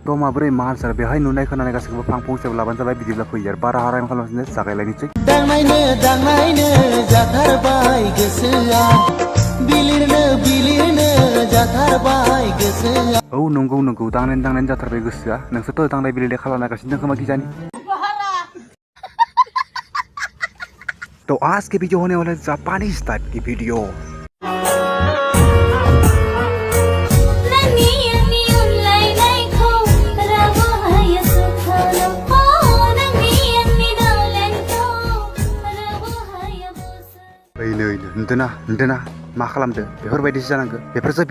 तो माबोरै मान सार बेहाय नुनाय खोनानाय गासैखौबो फां फंसे लाबानो जाबाय बिदिब्ला फैयो आरो बारा हाराय खालामनो जागायलायनोसै दांनायनो जाथारबाय गोसोआ बिलिरनो जाथारबाय गोसोआ औ नंगौ दांनायनो जाथारबाय गोसोआ नोंसोरथ' दांनाय बिलिरनाय खालामगासिनो दं खोमा गिजानि। तो आज के वीडियो होने वाला है जापानीज टाइप की वीडियो। नोंदोना मा खालामदो बेफोरबायदिसो जानांगौ बेफोरसो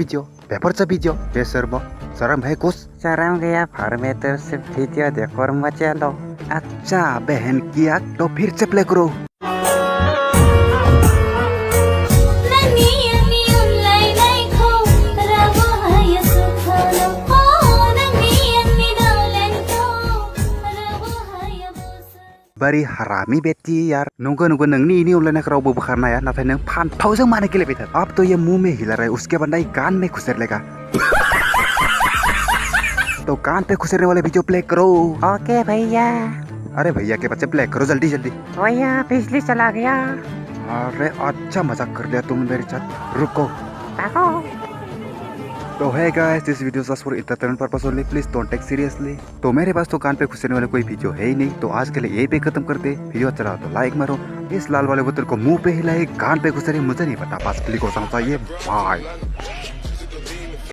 भिडिअ बे सोरबो शर्म है कुछ शर्म गया फार्मे तो सिर्फ वीडियो देखो और मजा लो। अच्छा बहन किया तो फिर से प्ले करो। बारी हरामी बेटी यार नंगौ नोंनि इनि अनलाइनखौ रावबो बोखारनो हाया नाथाय नों फान्थावजों मानो गेलेबाय थार। अब तो ये मुंह में हिला रहा है उसके बाद नहीं कान में खुसर लेगा। तो कान पे खुसरने वाले वीडियो प्ले करो। ओके भैया। अरे भैया के बच्चे प्ले करो जल्दी भैया बिजली चला गया। अरे अच्छा मजाक कर लिया तुम मेरे साथ रुको। तो है guys this video just for entertainment purpose only please don't take seriously. तो मेरे पास तो कान पे खुसरने वाले कोई वीडियो है ही नहीं तो आज के लिए यही पे खत्म करते। वीडियो अच्छा लगा तो लाइक मारो। इस लाल वाले बोतल को मुंह पे हिलाए कान पे खुसरे मुझे नहीं पता बस क्लिक हो सकता है। बाय।